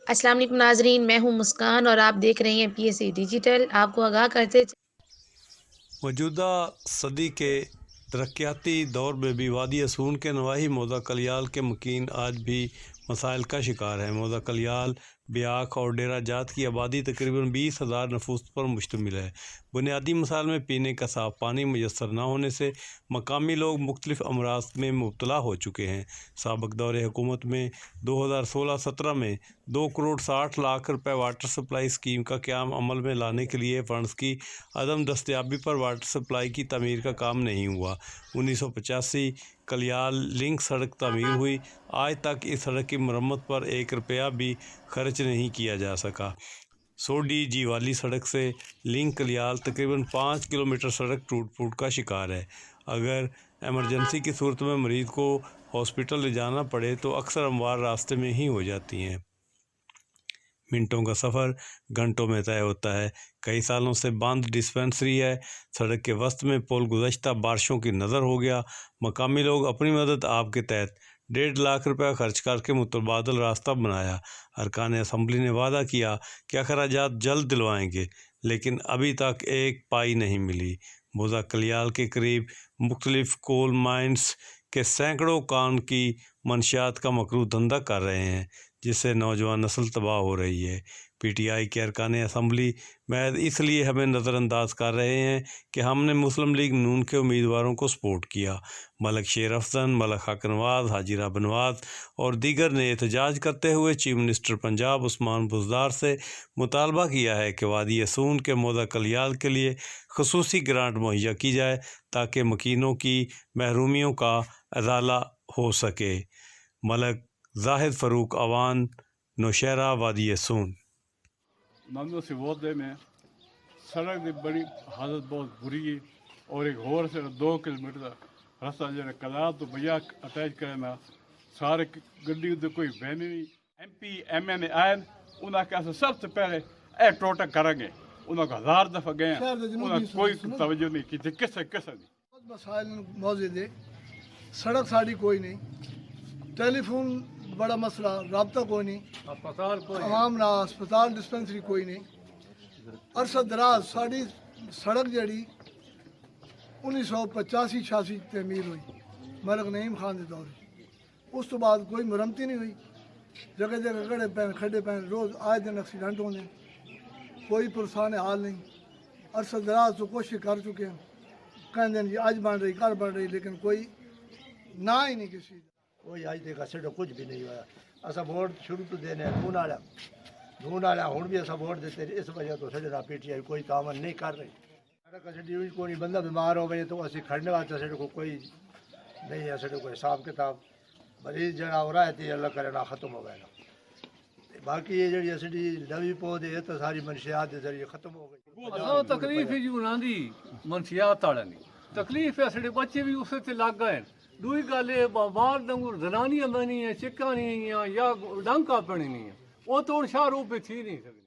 السلام علیکم ناظرین، میں ہوں مسکان اور آپ دیکھ رہے ہیں پی ایس سی ڈیجیٹل۔ آپ کو آگاہ کرتے موجودہ صدی کے ترقیاتی دور میں بھی وادی اسون کے نواحی موضع کلیال کے مکین آج بھی مسائل کا شکار ہیں۔ موضع کلیال، بیاخ اور ڈیرہ جات کی آبادی تقریباً 20,000 نفوس پر مشتمل ہے۔ بنیادی مسائل میں پینے کا صاف پانی میسر نہ ہونے سے مقامی لوگ مختلف امراض میں مبتلا ہو چکے ہیں۔ سابق دور حکومت میں 2016-17 میں 2,60 کروڑ روپے واٹر سپلائی اسکیم کا قیام عمل میں لانے کے لیے فنڈز کی عدم دستیابی پر واٹر سپلائی کی تعمیر کا کام نہیں ہوا۔ 1985 کلیال لنک سڑک تعمیر ہوئی، آج تک اس سڑک کی مرمت پر 1 روپیہ بھی خرچ نہیں کیا جا سکا۔ 100 DG والی سڑک سے لنک کلیال تقریباً 5 کلومیٹر سڑک ٹوٹ پھوٹ کا شکار ہے۔ اگر ایمرجنسی کی صورت میں مریض کو ہاسپٹل لے جانا پڑے تو اکثر اموات راستے میں ہی ہو جاتی ہیں۔ منٹوں کا سفر گھنٹوں میں طے ہوتا ہے۔ کئی سالوں سے بند ڈسپنسری ہے۔ سڑک کے وسط میں پل گزشتہ بارشوں کی نظر ہو گیا۔ مقامی لوگ اپنی مدد آپ کے تحت 1.5 لاکھ روپے خرچ کر کے متبادل راستہ بنایا۔ ارکان اسمبلی نے وعدہ کیا کہ اخراجات جلد دلوائیں گے، لیکن ابھی تک ایک پائی نہیں ملی۔ موضع کلیال کے قریب مختلف کول مائنز کے سینکڑوں کان کی منشیات کا مکروہ دھندہ کر رہے ہیں، جس سے نوجوان نسل تباہ ہو رہی ہے۔ پی ٹی آئی کے ارکان اسمبلی محض اس لیے ہمیں نظر انداز کر رہے ہیں کہ ہم نے مسلم لیگ نون کے امیدواروں کو سپورٹ کیا۔ ملک شیر افضل، ملک حق نواز، حاجی رب نواز اور دیگر نے احتجاج کرتے ہوئے چیف منسٹر پنجاب عثمان بزدار سے مطالبہ کیا ہے کہ وادی اسون کے موضع کلیال کے لیے خصوصی گرانٹ مہیا کی جائے تاکہ مکینوں کی محرومیوں کا ازالہ ہو سکے۔ ملک زاہد فاروق اوان، نوشہرہ، وادی اسون۔ ممنوع سے وعدے میں سڑک کی بڑی حالت بہت بری ہے اور ایک اور سے 2 کلومیٹر رستہ جو کلال تو بھیا اٹیچ کرنا سارے گڈی کوئی وین نہیں۔ MP MN آئے انہوں نے سب سے پہلے اے ٹوٹا کریں گے، انہوں کو 1000 دفعہ گئے، انہوں نے کوئی توجہ نہیں کی تھی کسے نہیں۔ مسائل موجود ہے، سڑک ساڑی کوئی نہیں، ٹیلی فون بڑا مسئلہ، رابطہ کوئی نہیں، اسپتال کوئی عوام نہ اسپتال ڈسپنسری کوئی نہیں۔ عرصہ دراز ساری سڑک جڑی 1985-86 تعمیر ہوئی ملک نعیم خان کے دور، اس تو بعد کوئی مرمتی نہیں ہوئی۔ جگہ جگہ گڑے پین کھڈے پین، روز آئے دن ایکسیڈنٹ ہونے، کوئی پرسان حال نہیں۔ عرصہ دراز تو کوشش کر چکے ہیں، کہتے ہیں جی آج بن رہی کل بن رہی، لیکن کوئی نہ ہی نہیں کسی۔ کوئی آج تک سڈا کچھ بھی نہیں ہوا۔ اصا ووٹ شروع تو دینے ڈھونڈ والا ہوں بھی اصا ووٹ دیتے، اس وجہ تو سڈا پی ٹی آئی کوئی کام نہیں کر رہی۔ سڑک سڈی کوئی بندہ بیمار ہو گئے تو اسی کھڑنے واسطے سڈے کو کوئی نہیں ہے، سڈے کو حساب کتاب مریض جڑا ہو رہا ہے تو اللہ کرے نہ ختم ہو گئے نا۔ باقی یہ جڑی سڈی نوی پودے ہے تو ساری منشیات کے ذریعے ختم ہو گئی۔ تکلیف ہے جی انہوں کی منشیات والے تکلیف ہے، سارے بچے بھی اسے تے لگ گئے۔ دوئی گل ہے باہر دنگور زنانیاں بنی ہیں، چکاں نہیں ہیں یا ڈنکا پڑی نہیں ہیں، وہ تو ہوں شاہ روپ پہ تھی نہیں سکتی۔